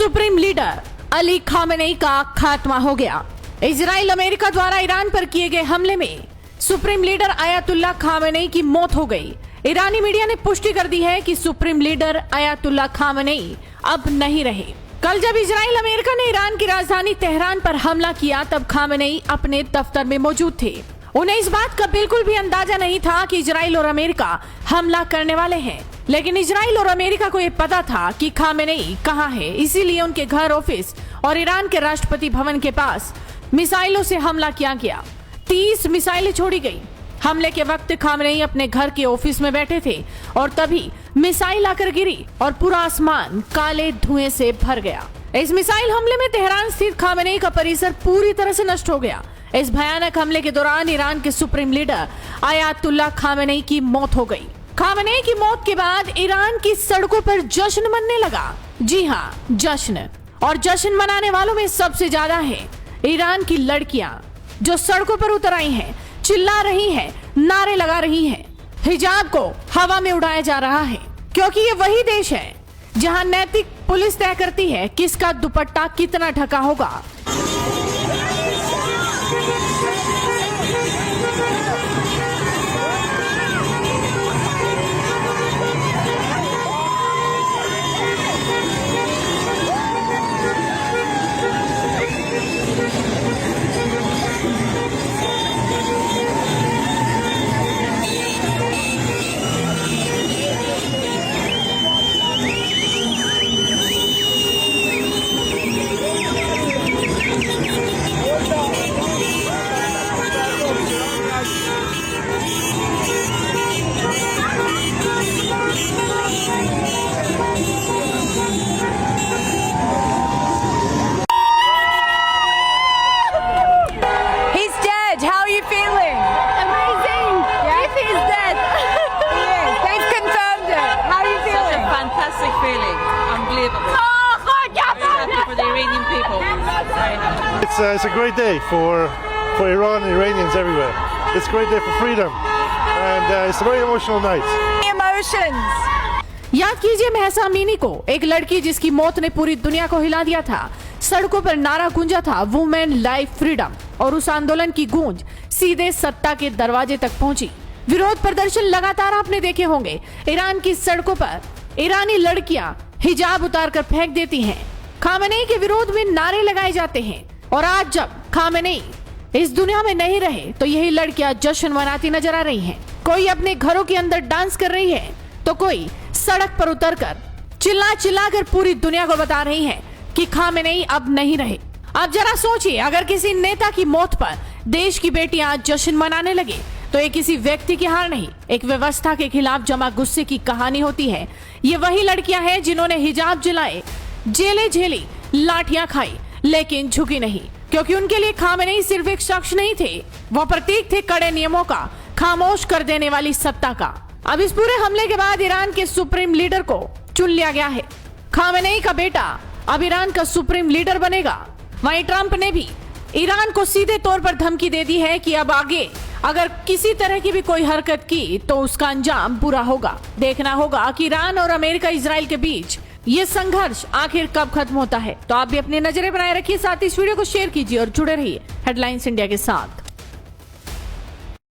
Supreme leader Ali Khamenei का खात्मा हो गया। इजराइल अमेरिका द्वारा ईरान पर किए गए हमले में सुप्रीम लीडर अयातुल्ला खामेनेई की मौत हो गई। ईरानी मीडिया ने पुष्टि कर दी है कि सुप्रीम लीडर अयातुल्ला खामेनेई अब नहीं रहे। कल जब इजराइल अमेरिका ने ईरान की राजधानी तेहरान पर हमला किया तब खामेनेई अपने दफ्तर में मौजूद थे। उन्हें इस बात का बिल्कुल भी अंदाजा नहीं था कि इजराइल और अमेरिका हमला करने वाले हैं, लेकिन इजराइल और अमेरिका को ये पता था कि खामेनेई कहाँ है, इसीलिए उनके घर, ऑफिस और ईरान के राष्ट्रपति भवन के पास मिसाइलों से हमला किया गया। 30 मिसाइलें छोड़ी गई। हमले के वक्त खामेनेई अपने घर के ऑफिस में बैठे थे और तभी मिसाइल आकर गिरी और पूरा आसमान काले धुएं से भर गया। इस मिसाइल हमले में तेहरान स्थित खामेनेई का परिसर पूरी तरह से नष्ट हो गया। इस भयानक हमले के दौरान ईरान के सुप्रीम लीडर अयातुल्ला खामेनेई की मौत हो गई। खामेनेई की मौत के बाद ईरान की सड़कों पर जश्न मनने लगा। जी हाँ, जश्न। और जश्न मनाने वालों में सबसे ज्यादा है ईरान की लड़कियां, जो सड़कों पर उतर आई हैं, चिल्ला रही हैं, नारे लगा रही हैं। हिजाब को हवा में उड़ाया जा रहा है, क्योंकि ये वही देश है जहां नैतिक पुलिस तय करती है किसका दुपट्टा कितना ढका होगा। It's a great day for Iran and Iranians everywhere. It's a great day for freedom, and it's a very emotional night. Emotions. याद कीजिए महसा अमीनी को, एक लड़की जिसकी मौत ने पूरी दुनिया को हिला दिया था। सड़कों पर नारा गूंजा था, वुमेन लाइफ फ्रीडम, और उस आंदोलन की गूंज सीधे सत्ता के दरवाजे तक पहुंची। विरोध प्रदर्शन लगातार आपने देखे होंगे। ईरान की सड़कों पर ईरानी लड़कियां हिजाब उतारकर फेंक देती हैं। खामेनेई के विरोध में नारे लगाए जाते हैं। और आज जब खामेनेई इस दुनिया में नहीं रहे तो यही लड़कियां जश्न मनाती नजर आ रही हैं। कोई अपने घरों के अंदर डांस कर रही है तो कोई सड़क पर उतरकर चिल्ला चिल्ला कर पूरी दुनिया को बता रही है कि खामेनेई अब नहीं रहे। अब जरा सोचिए, अगर किसी नेता की मौत पर देश की बेटियां जश्न मनाने लगे तो ये किसी व्यक्ति की हार नहीं, एक व्यवस्था के खिलाफ जमा गुस्से की कहानी होती है। ये वही लड़कियां हैं जिन्होंने हिजाब जलाए, जेलें झेली, लाठियां खाई, लेकिन झुकी नहीं, क्योंकि उनके लिए खामेनेई सिर्फ एक शख्स नहीं थे, वो प्रतीक थे कड़े नियमों का, खामोश कर देने वाली सत्ता का। अब इस पूरे हमले के बाद ईरान के सुप्रीम लीडर को चुन लिया गया है। खामेनेई का बेटा अब ईरान का सुप्रीम लीडर बनेगा। वहीं ट्रंप ने भी ईरान को सीधे तौर पर धमकी दे दी है कि अब आगे अगर किसी तरह की भी कोई हरकत की तो उसका अंजाम बुरा होगा। देखना होगा कि ईरान और अमेरिका, इजराइल के बीच ये संघर्ष आखिर कब खत्म होता है। तो आप भी अपनी नजरें बनाए रखिए, साथ ही इस वीडियो को शेयर कीजिए और जुड़े रहिए हेडलाइंस इंडिया के साथ।